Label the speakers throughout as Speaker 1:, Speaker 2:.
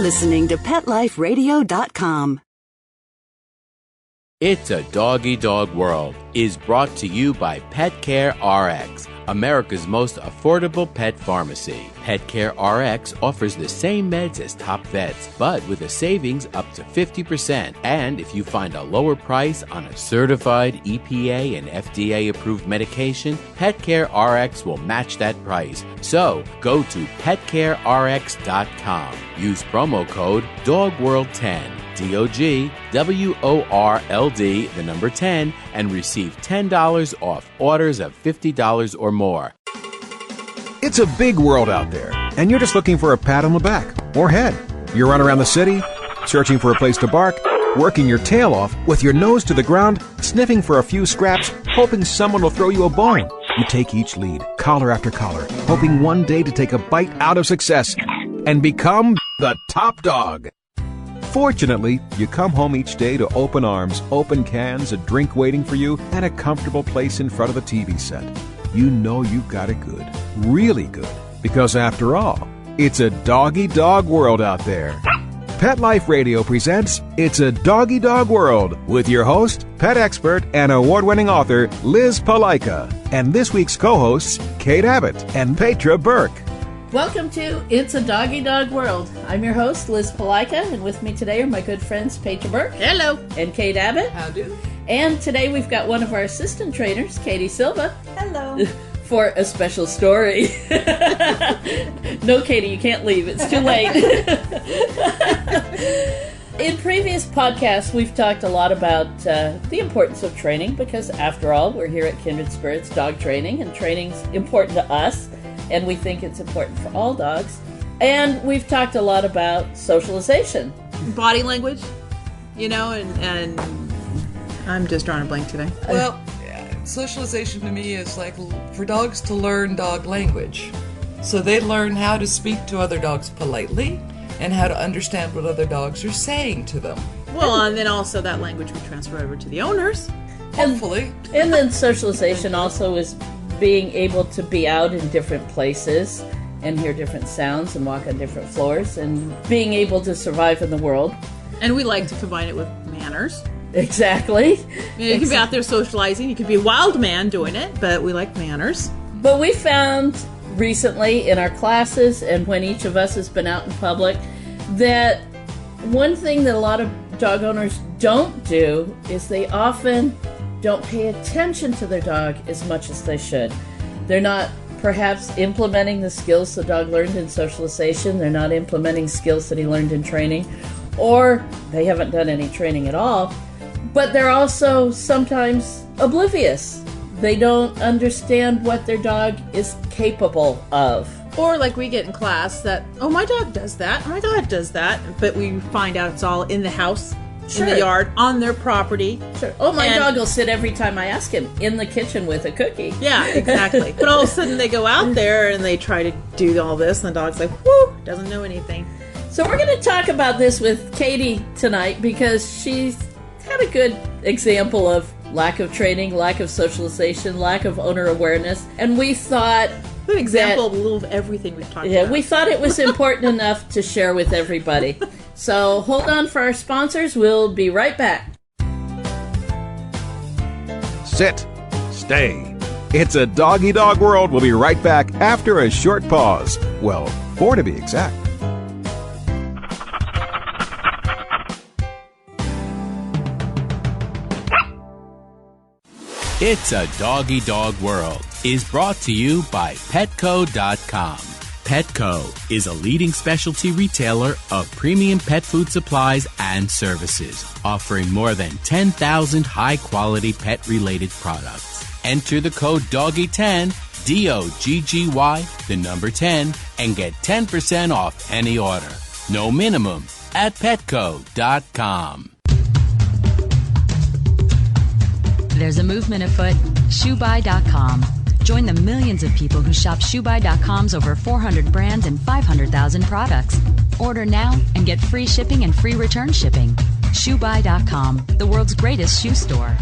Speaker 1: listening to PetLifeRadio.com.
Speaker 2: It's a Doggy Dog World is brought to you by Pet Care RX, America's most affordable pet pharmacy. Pet Care RX offers the same meds as top vets, but with a savings up to 50%. And if you find a lower price on a certified EPA and FDA-approved medication, Pet Care RX will match that price. So go to PetCareRx.com. Use promo code DOGWORLD10. DOGWORLD, the number 10, and receive $10 off orders of $50 or more.
Speaker 3: It's a big world out there, and you're just looking for a pat on the back or head. You run around the city, searching for a place to bark, working your tail off with your nose to the ground, sniffing for a few scraps, hoping someone will throw you a bone. You take each lead, collar after collar, hoping one day to take a bite out of success and become the top dog. Fortunately, you come home each day to open arms, open cans, a drink waiting for you, and a comfortable place in front of the TV set. You know you've got it good, really good, because after all, it's a doggy dog world out there. Pet Life Radio presents It's a Doggy Dog World with your host, pet expert, and award-winning author Liz Palaika, and this week's co-hosts, Kate Abbott and Petra Burke.
Speaker 4: Welcome to It's a Doggy Dog World. I'm your host, Liz Palaika, and with me today are my good friends, Petra Burke. Hello. And Kate Abbott.
Speaker 5: How do?
Speaker 4: And today we've got one of our assistant trainers, Katy Silva.
Speaker 5: Hello.
Speaker 4: For a special story. No, Katy, you can't leave. It's too late. In previous podcasts, we've talked a lot about the importance of training because, after all, we're here at Kindred Spirits Dog Training, and training's important to us. And we think it's important for all dogs. And we've talked a lot about socialization.
Speaker 5: Body language, and I'm just drawing a blank today.
Speaker 6: Well, socialization to me is like for dogs to learn dog language. So they learn how to speak to other dogs politely and how to understand what other dogs are saying to them.
Speaker 5: Well, and then also that language we transfer over to the owners.
Speaker 6: Hopefully.
Speaker 4: And then socialization also is being able to be out in different places and hear different sounds and walk on different floors and being able to survive in the world.
Speaker 5: And we like to combine it with manners.
Speaker 4: Exactly.
Speaker 5: You can be out there socializing. You could be a wild man doing it, but we like manners.
Speaker 4: But we found recently in our classes and when each of us has been out in public that one thing that a lot of dog owners don't do is they often don't pay attention to their dog as much as they should. They're not perhaps implementing the skills the dog learned in socialization. They're not implementing skills that he learned in training, or they haven't done any training at all. But they're also sometimes oblivious. They don't understand what their dog is capable of.
Speaker 5: Or like we get in class that, oh, my dog does that, my dog does that, but we find out it's all in the house. Sure. In the yard, on their property.
Speaker 4: Sure. Oh, my dog will sit every time I ask him in the kitchen with a cookie.
Speaker 5: Yeah, exactly. But all of a sudden they go out there and they try to do all this and the dog's like, whoo, doesn't know anything.
Speaker 4: So we're going to talk about this with Katy tonight because she's had a good example of lack of training, lack of socialization, lack of owner awareness. And we thought...
Speaker 5: An example of a little of everything we've talked about.
Speaker 4: Yeah, we thought it was important enough to share with everybody. So hold on for our sponsors. We'll be right back.
Speaker 3: Sit. Stay. It's a Doggy Dog World. We'll be right back after a short pause. Well, 4 to be exact.
Speaker 2: It's a Doggy Dog World is brought to you by Petco.com. Petco is a leading specialty retailer of premium pet food supplies and services, offering more than 10,000 high-quality pet-related products. Enter the code DOGGY10, DOGGY, the number 10, and get 10% off any order. No minimum at Petco.com.
Speaker 7: There's a movement afoot, ShoeBuy.com. Join the millions of people who shop ShoeBuy.com's over 400 brands and 500,000 products. Order now and get free shipping and free return shipping. ShoeBuy.com, the world's greatest shoe store.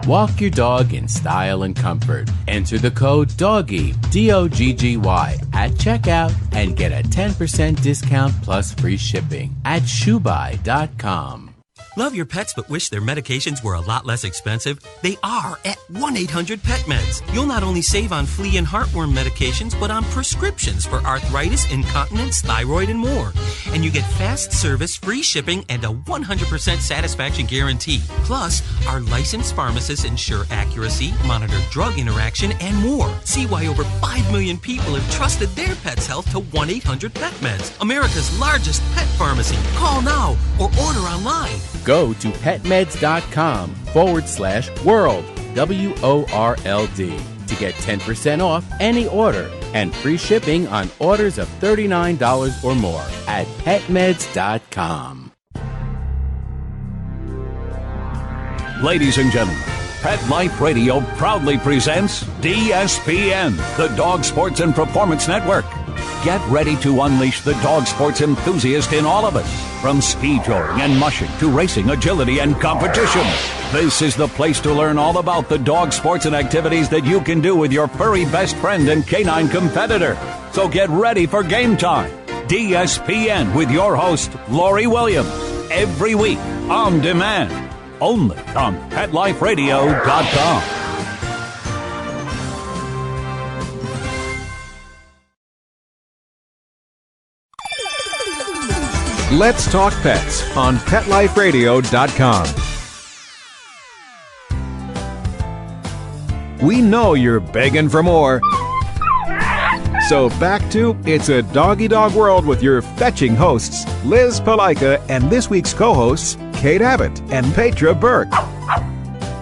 Speaker 2: Walk your dog in style and comfort. Enter the code DOGGY, DOGGY, at checkout and get a 10% discount plus free shipping at ShoeBuy.com.
Speaker 8: Love your pets but wish their medications were a lot less expensive? They are at 1-800-PET-MEDS. You'll not only save on flea and heartworm medications, but on prescriptions for arthritis, incontinence, thyroid, and more. And you get fast service, free shipping, and a 100% satisfaction guarantee. Plus, our licensed pharmacists ensure accuracy, monitor drug interaction, and more. See why over 5 million people have trusted their pet's health to 1-800-PET-MEDS, America's largest pet pharmacy. Call now or order online.
Speaker 2: Go to petmeds.com/world, WORLD, to get 10% off any order and free shipping on orders of $39 or more at petmeds.com.
Speaker 9: Ladies and gentlemen, Pet Life Radio proudly presents DSPN, the Dog Sports and Performance Network. Get ready to unleash the dog sports enthusiast in all of us. From speed drawing and mushing to racing, agility, and competition. This is the place to learn all about the dog sports and activities that you can do with your furry best friend and canine competitor. So get ready for game time. DSPN with your host, Lori Williams. Every week, on demand. Only on PetLifeRadio.com.
Speaker 3: Let's Talk Pets on PetLifeRadio.com. We know you're begging for more. So back to It's a Doggy Dog World with your fetching hosts, Liz Palika, and this week's co-hosts, Kate Abbott and Petra Burke.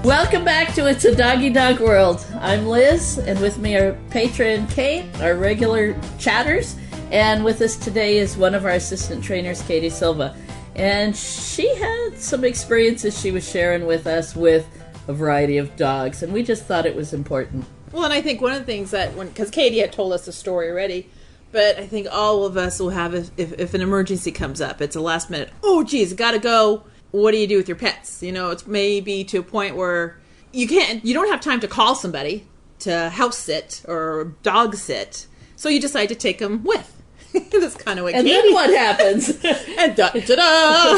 Speaker 4: Welcome back to It's a Doggy Dog World. I'm Liz, and with me are Petra and Kate, our regular chatters. And with us today is one of our assistant trainers, Katy Silva. And she had some experiences she was sharing with us with a variety of dogs. And we just thought it was important.
Speaker 5: Well, and I think one of the things that, because Katie had told us the story already, but I think all of us will have, if an emergency comes up, it's a last minute, oh, geez, gotta go. What do you do with your pets? You know, it's maybe to a point where you don't have time to call somebody to house sit or dog sit. So you decide to take them with. That's kind of what.
Speaker 4: And
Speaker 5: Katie,
Speaker 4: then what happens?
Speaker 5: And da-da!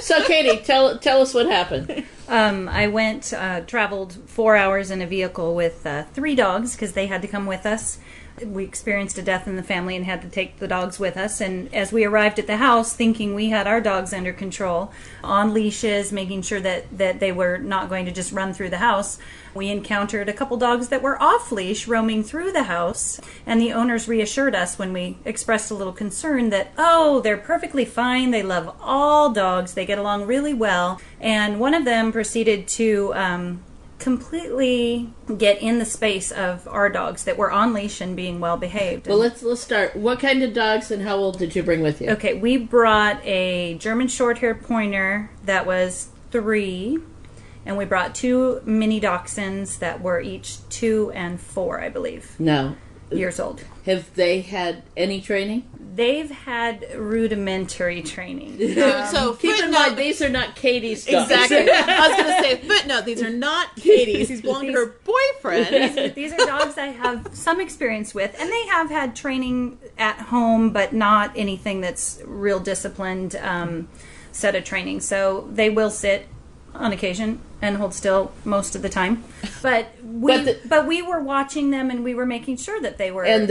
Speaker 4: So, Katie, tell us what happened.
Speaker 10: I traveled 4 hours in a vehicle with 3 dogs because they had to come with us. We experienced a death in the family and had to take the dogs with us. And as we arrived at the house, thinking we had our dogs under control, on leashes, making sure that they were not going to just run through the house, we encountered a couple dogs that were off leash roaming through the house. And the owners reassured us when we expressed a little concern that, oh, they're perfectly fine. They love all dogs. They get along really well. And one of them proceeded to completely get in the space of our dogs that were on leash and being well behaved.
Speaker 4: Well, let's start. What kind of dogs and how old did you bring with you?
Speaker 10: Okay, we brought a German Shorthair Pointer that was 3, and we brought 2 mini dachshunds that were each 2 and 4, I believe.
Speaker 4: No.
Speaker 10: Years old.
Speaker 4: Have they had any training?
Speaker 10: They've had rudimentary training.
Speaker 5: So
Speaker 4: keep in mind, these are not Katie's dogs.
Speaker 5: Exactly. I was going to say, footnote, these are not Katie's. These belong to her boyfriend.
Speaker 10: These are dogs I have some experience with, and they have had training at home, but not anything that's real disciplined set of training. So they will sit on occasion and hold still most of the time. But we were watching them, and we were making sure that they were
Speaker 4: on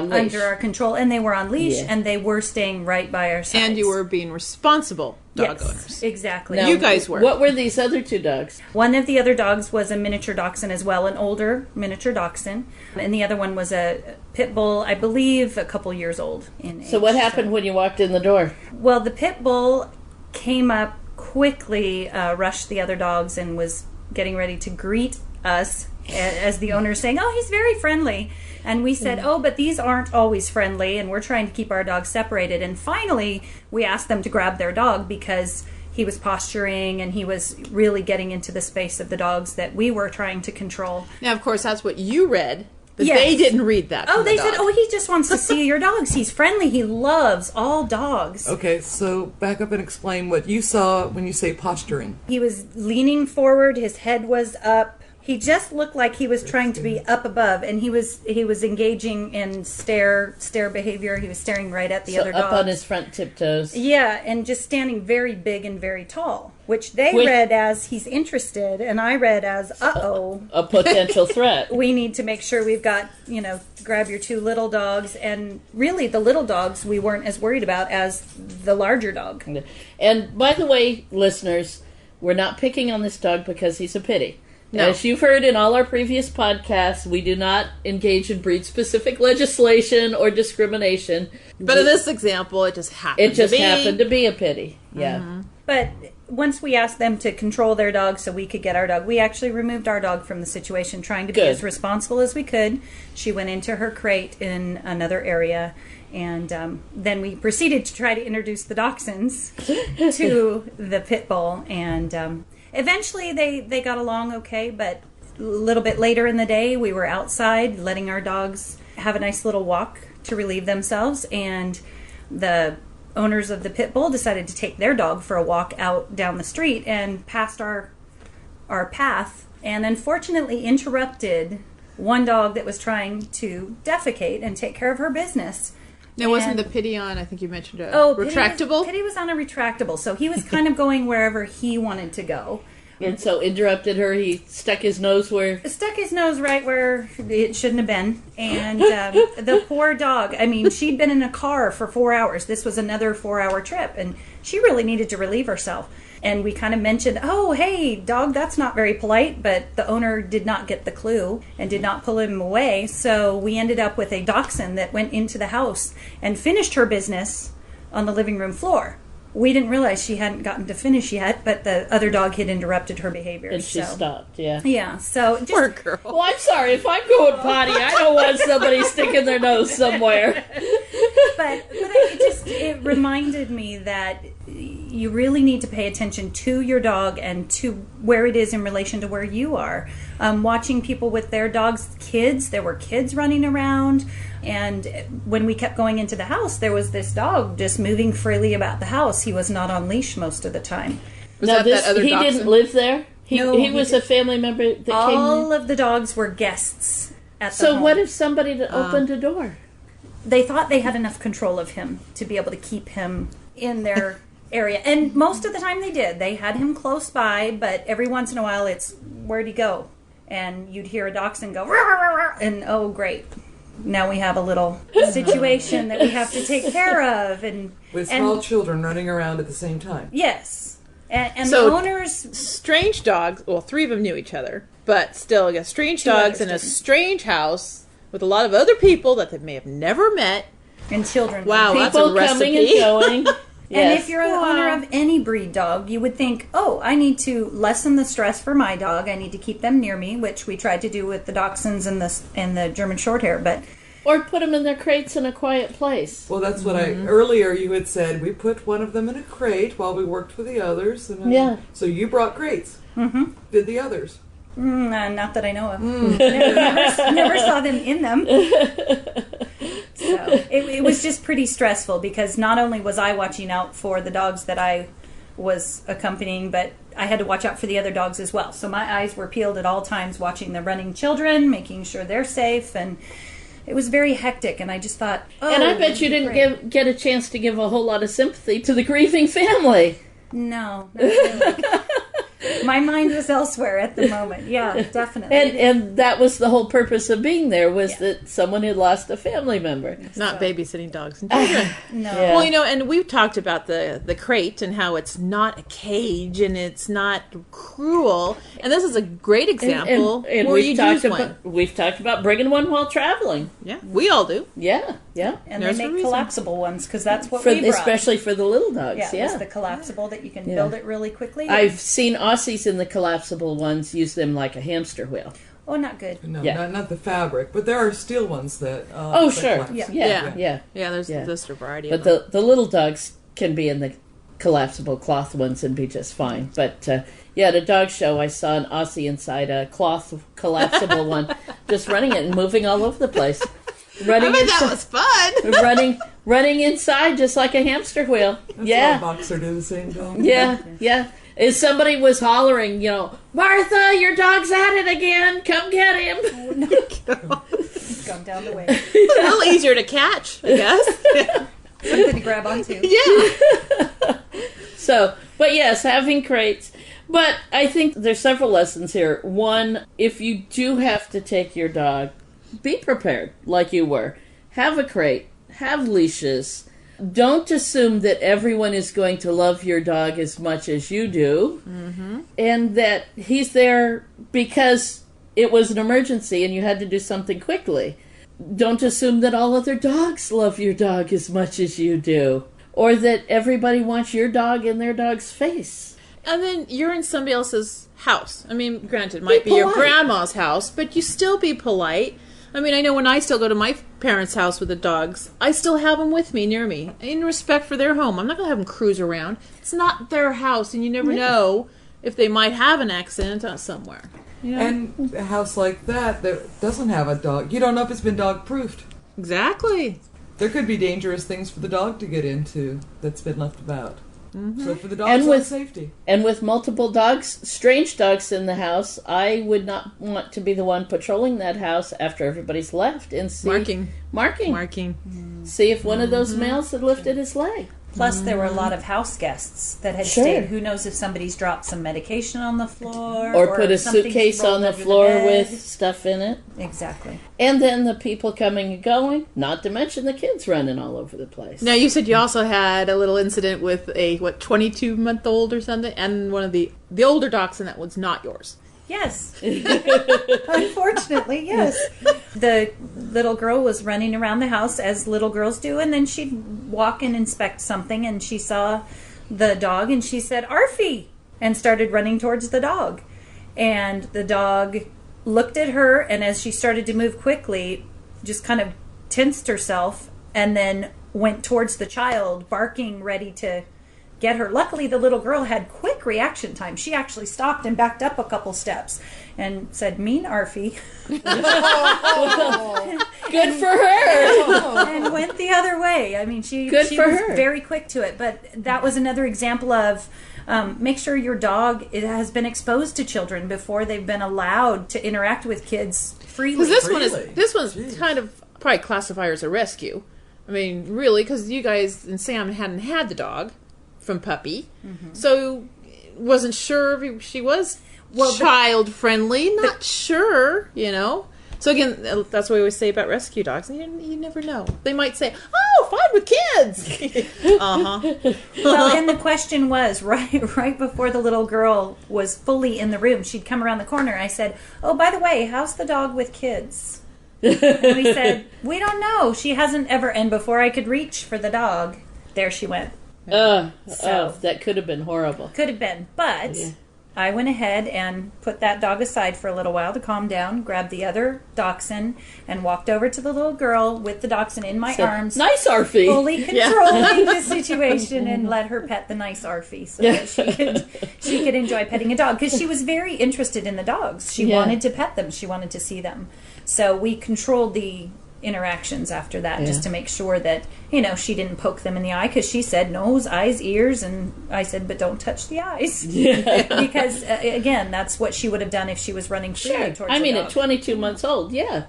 Speaker 4: leash.
Speaker 10: Under our control, and they were on leash, and they were staying right by our sides.
Speaker 5: And you were being responsible dog owners.
Speaker 10: Exactly.
Speaker 4: Now,
Speaker 5: you guys were.
Speaker 4: What were these other 2 dogs?
Speaker 10: One of the other dogs was a miniature dachshund as well, an older miniature dachshund, and the other one was a pit bull, I believe a couple years old in age.
Speaker 4: So what happened when you walked in the door?
Speaker 10: Well, the pit bull came up quickly, rushed the other dogs, and was getting ready to greet us as the owner saying, oh, he's very friendly. And we said, oh, but these aren't always friendly, and we're trying to keep our dogs separated. And finally, we asked them to grab their dog because he was posturing and he was really getting into the space of the dogs that we were trying to control.
Speaker 5: Now, of course, that's what you read But
Speaker 10: Yes.
Speaker 5: they didn't read that.
Speaker 10: Oh,
Speaker 5: from the
Speaker 10: they said,
Speaker 5: dog.
Speaker 10: oh, he just wants to see your dogs. He's friendly. He loves all dogs.
Speaker 6: Okay, so back up and explain what you saw when you say posturing.
Speaker 10: He was leaning forward. His head was up. He just looked like he was trying to be up above, and he was engaging in stare behavior. He was staring right at the other dogs.
Speaker 4: Up on his front tiptoes.
Speaker 10: Yeah, and just standing very big and very tall, which they read as he's interested, and I read as, uh-oh.
Speaker 4: A potential threat.
Speaker 10: We need to make sure we've got, grab your two little dogs. And really, the little dogs we weren't as worried about as the larger dog.
Speaker 4: And by the way, listeners, we're not picking on this dog because he's a pitty.
Speaker 5: No.
Speaker 4: As you've heard in all our previous podcasts, we do not engage in breed-specific legislation or discrimination.
Speaker 5: But in this example, it just happened
Speaker 4: happened to be a pitty. Yeah.
Speaker 10: Mm-hmm. But once we asked them to control their dog so we could get our dog, we actually removed our dog from the situation, trying to be as responsible as we could. She went into her crate in another area, and then we proceeded to try to introduce the dachshunds to the pit bull, and eventually they got along okay, but a little bit later in the day, we were outside letting our dogs have a nice little walk to relieve themselves, and the owners of the pit bull decided to take their dog for a walk out down the street and passed our path, and unfortunately interrupted one dog that was trying to defecate and take care of her business.
Speaker 5: Now, wasn't the Pitty on, I think you mentioned a retractable?
Speaker 10: Pitty was on a retractable, so he was kind of going wherever he wanted to go.
Speaker 4: And so interrupted her. He stuck his nose right
Speaker 10: where it shouldn't have been. And the poor dog, I mean, she'd been in a car for 4 hours. This was another 4-hour trip, and she really needed to relieve herself. And we kind of mentioned, oh, hey, dog, that's not very polite, but the owner did not get the clue and did not pull him away. So we ended up with a dachshund that went into the house and finished her business on the living room floor. We didn't realize she hadn't gotten to finish yet, but the other dog had interrupted her behavior.
Speaker 4: And she stopped, yeah.
Speaker 10: Yeah, so just...
Speaker 5: Poor girl.
Speaker 4: Well, I'm sorry. If I'm going potty, I don't want somebody sticking their nose somewhere.
Speaker 10: But it reminded me that you really need to pay attention to your dog and to where it is in relation to where you are. Watching people with their dogs' kids, there were kids running around, and when we kept going into the house, there was this dog just moving freely about the house. He was not on leash most of the time.
Speaker 5: Was that other
Speaker 4: he
Speaker 5: dachshund?
Speaker 4: didn't live there?
Speaker 10: No,
Speaker 4: he was a family member that came in?
Speaker 10: All of the dogs were guests at the
Speaker 4: So
Speaker 10: home.
Speaker 4: what if somebody opened a door?
Speaker 10: They thought they had enough control of him to be able to keep him in their area. And most of the time they did. They had him close by, but every once in a while it's, where'd he go? And you'd hear a dachshund go, "Rah, rah, rah," and oh, great. Now we have a little situation that we have to take care of.
Speaker 6: With small children running around at the same time.
Speaker 10: Yes. And
Speaker 5: So,
Speaker 10: the owners...
Speaker 5: strange dogs, well, 3 of them knew each other, but still, strange dogs in a strange house with a lot of other people that they may have never met.
Speaker 10: And children.
Speaker 5: Wow, that's a
Speaker 4: People
Speaker 5: recipe.
Speaker 4: coming and going.
Speaker 10: And
Speaker 4: Yes.
Speaker 10: if you're an owner of any breed dog, you would think, oh, I need to lessen the stress for my dog. I need to keep them near me, which we tried to do with the dachshunds and the German Shorthair. But
Speaker 4: Or put them in their crates in a quiet place.
Speaker 6: Well, that's what earlier you had said. We put one of them in a crate while we worked with the others. And so you brought crates. Mm-hmm. Did the others?
Speaker 10: Not that I know of. Never saw them in them. So it was just pretty stressful because not only was I watching out for the dogs that I was accompanying, but I had to watch out for the other dogs as well. So my eyes were peeled at all times, watching the running children, making sure they're safe, and it was very hectic. And I just thought,
Speaker 4: and I bet you didn't get a chance to give a whole lot of sympathy to the grieving family.
Speaker 10: No, not really. My mind was elsewhere at the moment. Yeah, definitely.
Speaker 4: And that was the whole purpose of being there, was that someone had lost a family member.
Speaker 5: Not babysitting dogs and children.
Speaker 10: No.
Speaker 4: Yeah.
Speaker 5: Well, and we've talked about the crate and how it's not a cage and it's not cruel. And this is a great example
Speaker 4: and
Speaker 5: where you'd use one.
Speaker 4: We've talked about bringing one while traveling.
Speaker 5: Yeah, we all do.
Speaker 4: Yeah.
Speaker 10: And
Speaker 5: There's
Speaker 10: they
Speaker 5: a
Speaker 10: make
Speaker 5: reason.
Speaker 10: collapsible ones because that's what we brought.
Speaker 4: Especially for the little dogs.
Speaker 10: Yeah,
Speaker 4: Yeah.
Speaker 10: it's the collapsible that you can build it really quickly.
Speaker 4: I've seen Aussies in the collapsible ones use them like a hamster wheel.
Speaker 10: Oh, not good.
Speaker 6: No,
Speaker 4: Yeah.
Speaker 6: not the fabric, but there are steel ones that.
Speaker 4: Oh,
Speaker 6: that
Speaker 4: sure.
Speaker 6: collapse.
Speaker 4: Yeah.
Speaker 5: There's a variety
Speaker 4: But
Speaker 5: of them.
Speaker 4: the little dogs can be in the collapsible cloth ones and be just fine. But Yeah, at a dog show, I saw an Aussie inside a cloth collapsible one, just running it and moving all over the place. Running
Speaker 5: that was fun.
Speaker 4: running inside just like a hamster wheel.
Speaker 6: That's
Speaker 4: yeah,
Speaker 6: why a boxer do the same thing.
Speaker 4: Yeah. If somebody was hollering, Martha, your dog's at it again. Come get him.
Speaker 10: Oh, no. Gone down the way.
Speaker 5: A little easier to catch, I guess.
Speaker 10: Something to grab onto.
Speaker 5: Yeah.
Speaker 4: But yes, having crates. But I think there's several lessons here. One, if you do have to take your dog, be prepared like you were. Have a crate. Have leashes. Don't assume that everyone is going to love your dog as much as you do. Mm-hmm. And that he's there because it was an emergency and you had to do something quickly. Don't assume that all other dogs love your dog as much as you do. Or that everybody wants your dog in their dog's face.
Speaker 5: And then you're in somebody else's house. I mean, granted, it might be your grandma's house, but you still be polite. I mean, I know when I still go to my parents' house with the dogs, I still have them with me, near me, in respect for their home. I'm not going to have them cruise around. It's not their house, and you never know if they might have an accident somewhere.
Speaker 6: And a house like that doesn't have a dog, you don't know if it's been dog-proofed.
Speaker 5: Exactly.
Speaker 6: There could be dangerous things for the dog to get into that's been left about. Mm-hmm. So for the dog's
Speaker 4: and with
Speaker 6: safety.
Speaker 4: And with multiple dogs, strange dogs in the house, I would not want to be the one patrolling that house after everybody's left and see... Marking. See if one of those males had lifted his leg.
Speaker 10: Plus, there were a lot of house guests that had stayed. Who knows if somebody's dropped some medication on the floor.
Speaker 4: Or put a suitcase on the floor with stuff in it.
Speaker 10: Exactly.
Speaker 4: And then the people coming and going, not to mention the kids running all over the place.
Speaker 5: Now, you said you also had a little incident with a, 22-month-old or something, and one of the older dachshund that was not yours.
Speaker 10: Yes. Unfortunately, yes. The little girl was running around the house as little girls do, and then she'd walk and inspect something, and she saw the dog, and she said, "Arfie!" and started running towards the dog. And the dog looked at her, and as she started to move quickly, just kind of tensed herself, and then went towards the child, barking, ready to get her. Luckily, the little girl had quick reaction time. She actually stopped and backed up a couple steps and said, "Mean Arfie."
Speaker 4: Good for her.
Speaker 10: And went the other way. I mean, she was very quick to it. But that was another example of make sure your dog has been exposed to children before they've been allowed to interact with kids freely.
Speaker 5: This one's kind of probably classified as a rescue. I mean, really, because you guys and Sam hadn't had the dog from puppy, so wasn't sure if she was child friendly. Not sure, So again, that's what we always say about rescue dogs. You never know. They might say, "Oh, fine with kids."
Speaker 10: Well, and the question was right before the little girl was fully in the room. She'd come around the corner. I said, "Oh, by the way, how's the dog with kids?" And we said, "We don't know. She hasn't ever." And before I could reach for the dog, there she went.
Speaker 4: That could have been horrible.
Speaker 10: Could have been, but I went ahead and put that dog aside for a little while to calm down, grabbed the other dachshund, and walked over to the little girl with the dachshund in my arms.
Speaker 4: "Nice Arfie!"
Speaker 10: Fully controlling the situation and let her pet the nice Arfie so that she could enjoy petting a dog. Because she was very interested in the dogs. She wanted to pet them. She wanted to see them. So we controlled the interactions after that just to make sure that she didn't poke them in the eye, because she said nose, eyes, ears, and I said, but don't touch the eyes. Because again, that's what she would have done if she was running freely towards the dog.
Speaker 4: At 22 months old, yeah.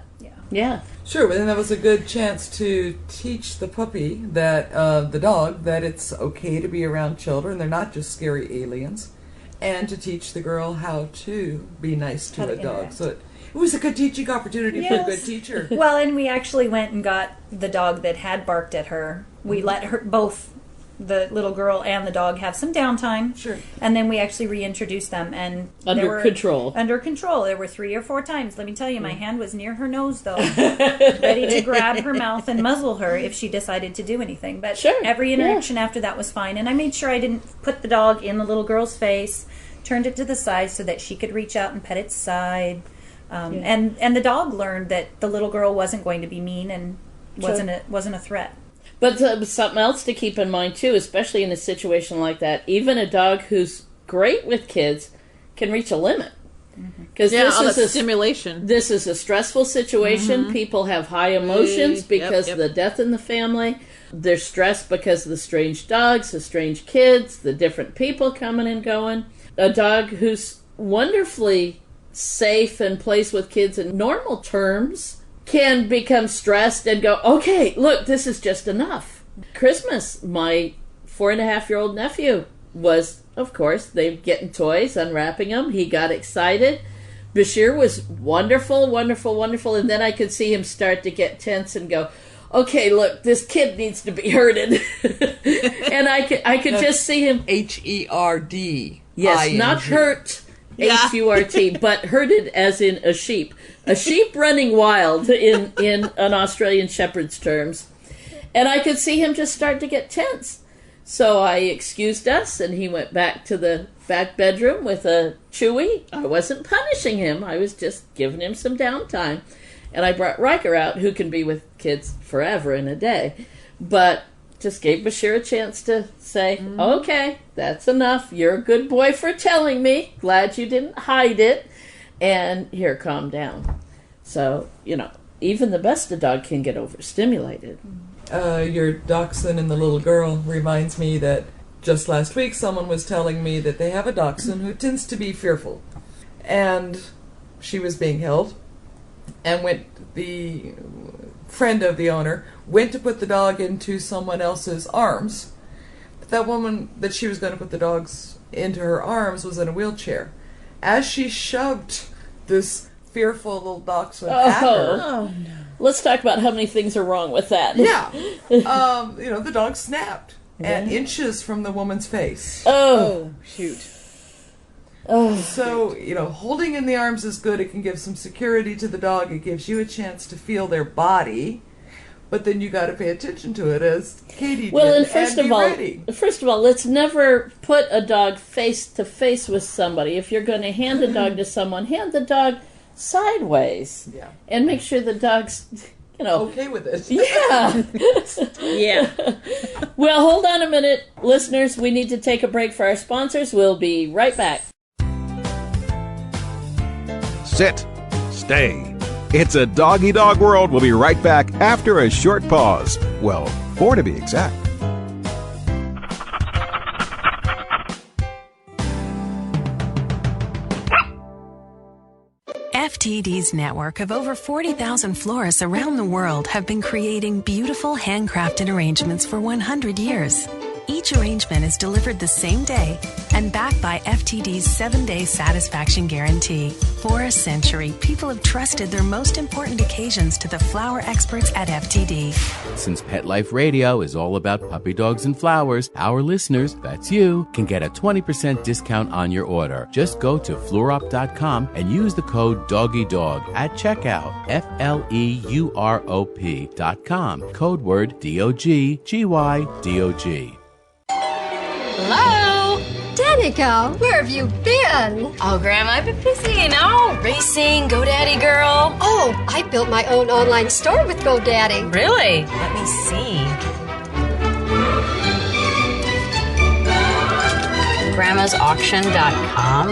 Speaker 6: Sure, but then that was a good chance to teach the puppy that the dog that it's okay to be around children. They're not just scary aliens, and to teach the girl how to be nice to a dog. So it was a good teaching opportunity for a good teacher.
Speaker 10: Well, and we actually went and got the dog that had barked at her. We let her, both the little girl and the dog, have some downtime.
Speaker 6: Sure.
Speaker 10: And then we actually reintroduced them. And
Speaker 4: Under control.
Speaker 10: There were 3 or 4 times. Let me tell you, my hand was near her nose, though, ready to grab her mouth and muzzle her if she decided to do anything. But every interaction after that was fine. And I made sure I didn't put the dog in the little girl's face, turned it to the side so that she could reach out and pet its side. And the dog learned that the little girl wasn't going to be mean and wasn't a threat.
Speaker 4: But something else to keep in mind too, especially in a situation like that, even a dog who's great with kids can reach a limit. Because
Speaker 5: all that stimulation.
Speaker 4: This is a stressful situation. People have high emotions because of the death in the family. They're stressed because of the strange dogs, the strange kids, the different people coming and going. A dog who's wonderfully safe and plays with kids in normal terms can become stressed and go, okay, look, this is just enough. Christmas, my 4.5-year-old nephew was, of course, they getting toys, unwrapping them. He got excited. Bashir was wonderful, wonderful, wonderful. And then I could see him start to get tense and go, okay, look, this kid needs to be herded. And I could just see him.
Speaker 6: H-E-R-D.
Speaker 4: Yes, not hurt, H-U-R-T, but herded as in a sheep. A sheep running wild in an Australian shepherd's terms. And I could see him just start to get tense. So I excused us, and he went back to the back bedroom with a Chewy. I wasn't punishing him. I was just giving him some downtime. And I brought Riker out, who can be with kids forever in a day. But just gave Bashir a chance to say, okay, that's enough. You're a good boy for telling me. Glad you didn't hide it. And here, calm down. So, even the best of dog can get overstimulated.
Speaker 6: Your dachshund and the little girl reminds me that just last week someone was telling me that they have a dachshund who tends to be fearful. And she was being held, and the friend of the owner went to put the dog into someone else's arms. But that woman that she was going to put the dogs into her arms was in a wheelchair. As she shoved this fearful little dachshund at her.
Speaker 5: Oh, no.
Speaker 4: Let's talk about how many things are wrong with that.
Speaker 6: Yeah. The dog snapped at inches from the woman's face.
Speaker 4: Oh,
Speaker 5: shoot.
Speaker 4: Oh.
Speaker 6: So, holding in the arms is good. It can give some security to the dog. It gives you a chance to feel their body. But then you got to pay attention to it, as Katie did.
Speaker 4: Well, and first of all, let's never put a dog face to face with somebody. If you're going to hand a dog to someone, hand the dog sideways.
Speaker 6: Yeah.
Speaker 4: And make sure the dog's,
Speaker 6: okay with it.
Speaker 4: Yeah.
Speaker 5: Yeah.
Speaker 4: Well, hold on a minute, listeners. We need to take a break for our sponsors. We'll be right back.
Speaker 3: Sit. Stay. It's a doggy dog world. We'll be right back after a short pause. Well, 4 to be exact.
Speaker 11: FTD's network of over 40,000 florists around the world have been creating beautiful handcrafted arrangements for 100 years. Each arrangement is delivered the same day and backed by FTD's 7-day satisfaction guarantee. For a century, people have trusted their most important occasions to the flower experts at FTD.
Speaker 2: Since Pet Life Radio is all about puppy dogs and flowers, our listeners, that's you, can get a 20% discount on your order. Just go to fluorop.com and use the code DOGGYDOG at checkout. FLEUROP.com. Code word DOGGYDOG.
Speaker 12: Hello? Danica, where have you been?
Speaker 13: Oh, Grandma, I've been busy, racing, GoDaddy girl.
Speaker 12: Oh, I built my own online store with GoDaddy.
Speaker 13: Really? Let me see. Grandma'sAuction.com.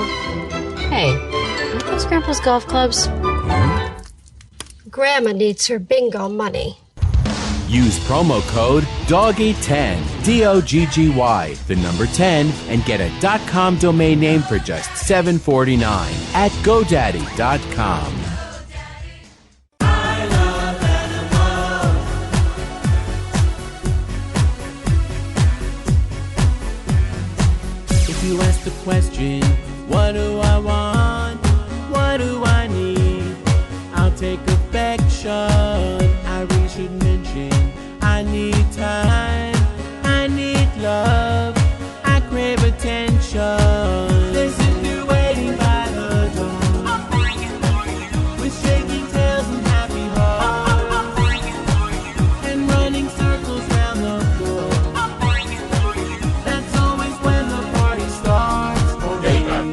Speaker 13: Hey, are those Grandpa's golf clubs?
Speaker 12: Grandma needs her bingo money.
Speaker 2: Use promo code DOGGY10, DOGGY, the number 10, and get a .com domain name for just $7.49 at GoDaddy.com. If you ask the question, what do I want? What do I need? I'll take affection. I really should mention I need time, I need love, I crave attention. There's a new waiting by the door. I'm bringing for you. With shaking tails and happy hearts. I'm bringing for you. And running circles round the floor. I'm bringing for you. That's always when the party starts. Oh, they are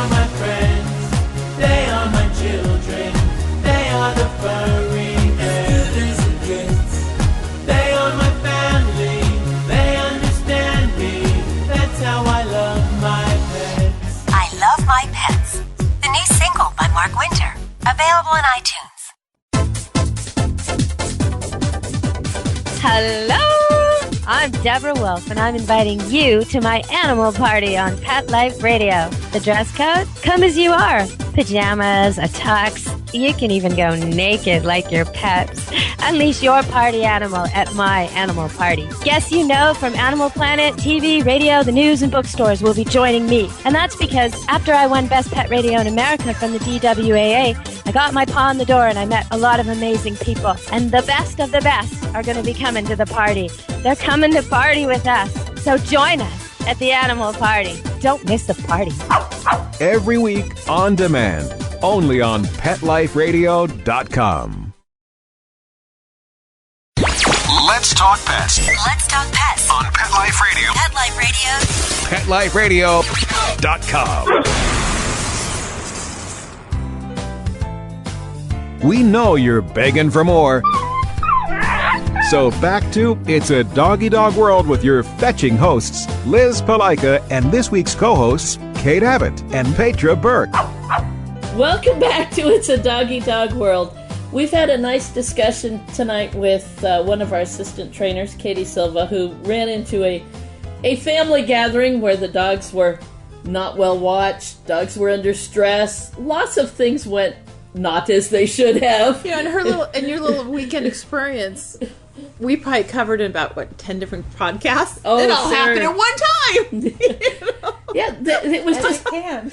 Speaker 2: my friends. They are my children. They are the furry. They are my
Speaker 14: Hello! I'm Deborah Wolf, and I'm inviting you to my animal party on Pet Life Radio. The dress code? Come as you are. Pajamas, a tux. You can even go naked like your pets. Unleash your party animal at my animal party. Guests you know from Animal Planet, TV, radio, the news, and bookstores will be joining me. And that's because after I won Best Pet Radio in America from the DWAA, I got my paw in the door and I met a lot of amazing people. And the best of the best are going to be coming to the party. They're coming to party with us. So join us at the animal party. Don't miss the party.
Speaker 3: Every week on demand, only on PetLifeRadio.com.
Speaker 15: Let's talk pets.
Speaker 16: Let's talk pets
Speaker 15: On Pet Life Radio.
Speaker 16: Pet Life Radio.
Speaker 3: PetLifeRadio.com. We know you're begging for more. So back to It's a Doggy Dog World with your fetching hosts, Liz Palika, and this week's co-hosts, Kate Abbott and Petra Burke.
Speaker 4: Welcome back to It's a Doggy Dog World. We've had a nice discussion tonight with one of our assistant trainers, Katy Silva, who ran into a family gathering where the dogs were not well watched, dogs were under stress, lots of things went not as they should have.
Speaker 5: Yeah, and your little weekend experience, we probably covered in about 10 different podcasts.
Speaker 4: Oh,
Speaker 5: it all happened at one time.
Speaker 4: Yeah, it was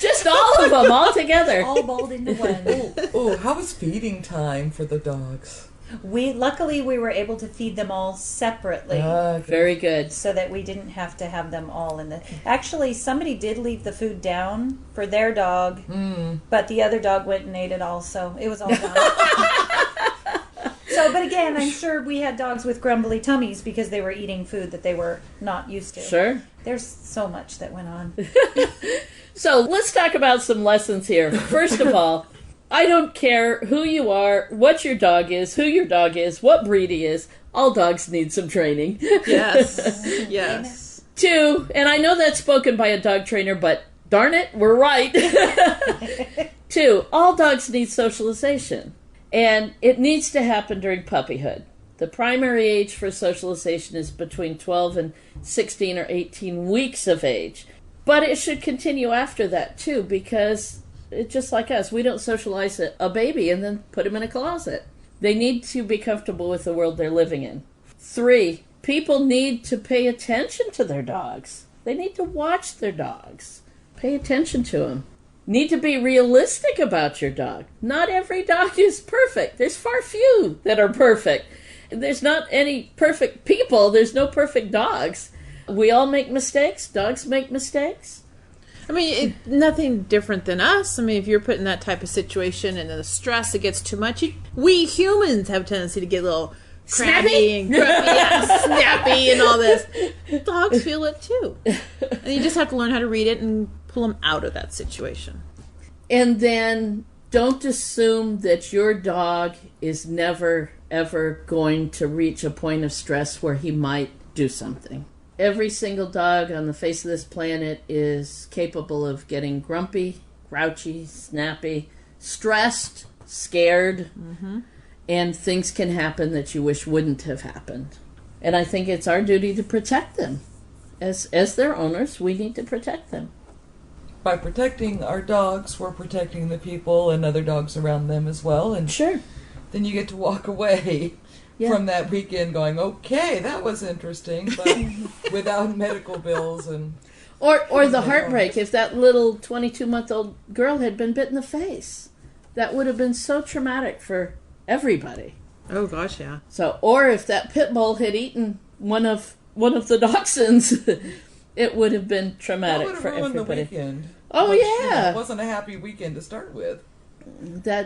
Speaker 4: just all of them all together.
Speaker 10: All balled into one.
Speaker 6: Oh, how was feeding time for the dogs?
Speaker 10: Luckily we were able to feed them all separately.
Speaker 4: Very good.
Speaker 10: So that we didn't have to have them all in the... Actually, somebody did leave the food down for their dog, but the other dog went and ate it all, so it was all done. So, but again, I'm sure we had dogs with grumbly tummies because they were eating food that they were not used to.
Speaker 4: Sure.
Speaker 10: There's so much that went on.
Speaker 4: So let's talk about some lessons here. First of all, I don't care who you are, what your dog is, who your dog is, what breed he is. All dogs need some training.
Speaker 5: Yes. Yes.
Speaker 4: 2, and I know that's spoken by a dog trainer, but darn it, we're right. 2, all dogs need socialization. And it needs to happen during puppyhood. The primary age for socialization is between 12 and 16 or 18 weeks of age. But it should continue after that, too, because it's just like us. We don't socialize a baby and then put him in a closet. They need to be comfortable with the world they're living in. 3, people need to pay attention to their dogs. They need to watch their dogs. Pay attention to them. Need to be realistic about your dog. Not every dog is perfect. There's far few that are perfect. There's not any perfect people. There's no perfect dogs. We all make mistakes. Dogs make mistakes.
Speaker 5: I mean, nothing different than us. I mean, if you're put in that type of situation and the stress, it gets too much. We humans have a tendency to get a little crabby and grumpy, snappy and all this. Dogs feel it too. And you just have to learn how to read it and pull them out of that situation.
Speaker 4: And then don't assume that your dog is never, ever going to reach a point of stress where he might do something. Every single dog on the face of this planet is capable of getting grumpy, grouchy, snappy, stressed, scared, and things can happen that you wish wouldn't have happened. And I think it's our duty to protect them. As their owners, we need to protect them.
Speaker 6: By protecting our dogs, we're protecting the people and other dogs around them as well. And
Speaker 4: sure.
Speaker 6: Then you get to walk away from that weekend going, okay, that was interesting, but without medical bills and...
Speaker 4: Or the heartbreak if that little 22-month-old girl had been bit in the face. That would have been so traumatic for everybody.
Speaker 5: Oh, gosh, yeah.
Speaker 4: So, or if that pit bull had eaten one of the dachshunds, it would have been traumatic for everybody.
Speaker 6: The weekend.
Speaker 4: Oh, yeah.
Speaker 6: It wasn't a happy weekend to start with.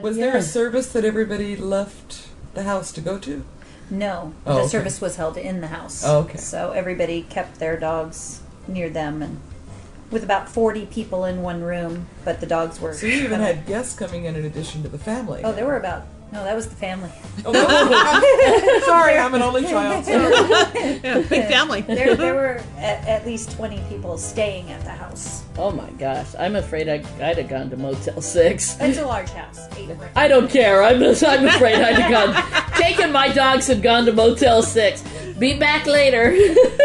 Speaker 4: Was
Speaker 6: there a service that everybody left the house to go to?
Speaker 10: No.
Speaker 6: Oh,
Speaker 10: the
Speaker 6: okay.
Speaker 10: service was held in the house.
Speaker 6: Oh, okay.
Speaker 10: So everybody kept their dogs near them, and with about 40 people in one room, but the dogs were...
Speaker 6: So you even had guests coming in addition to the family.
Speaker 10: Oh, there were about... No, that was the family.
Speaker 6: Oh, sorry, I'm an only child.
Speaker 5: Yeah, big family.
Speaker 10: There were at least 20 people staying at the house.
Speaker 4: Oh my gosh, I'm afraid I'd have gone to Motel 6.
Speaker 10: It's a large house.
Speaker 4: I don't care. I'm afraid I'd have taken my dogs and gone to Motel 6. Be back later.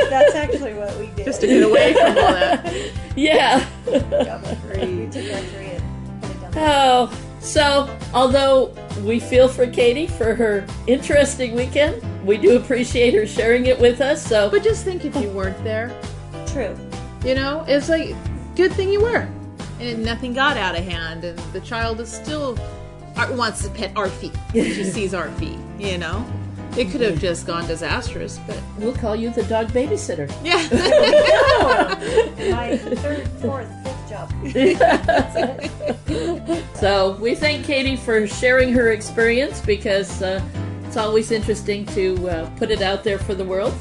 Speaker 10: That's actually what we did.
Speaker 5: Just to get away from all that.
Speaker 4: Yeah.
Speaker 10: We took our tree and put it down.
Speaker 4: Oh, so although we feel for Katie for her interesting weekend, we do appreciate her sharing it with us. So,
Speaker 5: But just think if you weren't there.
Speaker 10: True.
Speaker 5: You know, it's like, good thing you were. And nothing got out of hand, and the child is still wants to pet Arfie. She sees Arfie, you know? It could have just gone disastrous, but...
Speaker 4: We'll call you the dog babysitter.
Speaker 5: Yeah.
Speaker 10: My third, fourth, fifth job.
Speaker 4: So we thank Katie for sharing her experience, because it's always interesting to put it out there for the world.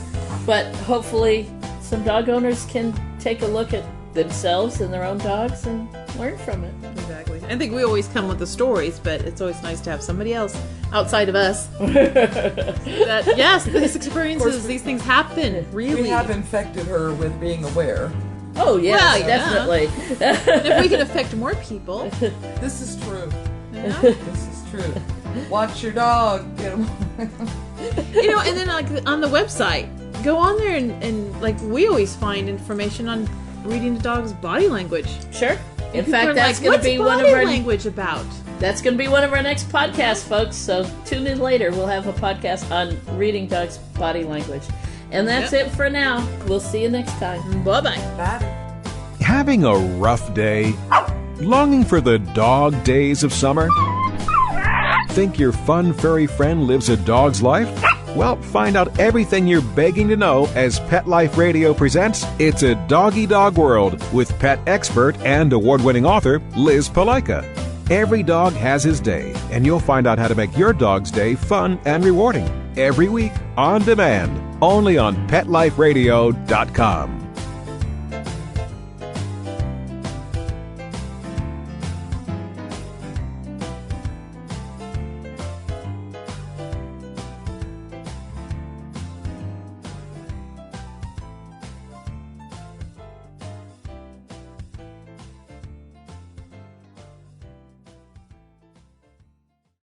Speaker 4: But hopefully some dog owners can take a look at themselves and their own dogs and learn from it.
Speaker 5: Exactly. I think we always come with the stories, but it's always nice to have somebody else outside of us. That, yes, these experiences, these things happen, really.
Speaker 6: We have infected her with being aware.
Speaker 4: Oh, yes,
Speaker 5: Well, yeah.
Speaker 4: definitely.
Speaker 5: And if we can affect more people.
Speaker 6: This is true.
Speaker 5: Yeah.
Speaker 6: This is true. Watch your dog. Get him.
Speaker 5: You know, and then like on the website, go on there and like we always find information on reading the dog's body language.
Speaker 4: Sure. In
Speaker 5: People
Speaker 4: fact,
Speaker 5: are
Speaker 4: that's
Speaker 5: like,
Speaker 4: going to
Speaker 5: "What's
Speaker 4: be one of
Speaker 5: body
Speaker 4: our
Speaker 5: language about."
Speaker 4: That's going to be one of our next podcasts, folks. So tune in later. We'll have a podcast on reading dogs' body language. And that's it for now. We'll see you next time.
Speaker 5: Bye-bye.
Speaker 6: Bye.
Speaker 3: Having a rough day? Longing for the dog days of summer? Think your fun furry friend lives a dog's life? Well, find out everything you're begging to know as Pet Life Radio presents It's a Doggy Dog World with pet expert and award-winning author Liz Palaika. Every dog has his day, and you'll find out how to make your dog's day fun and rewarding every week on demand, only on PetLifeRadio.com.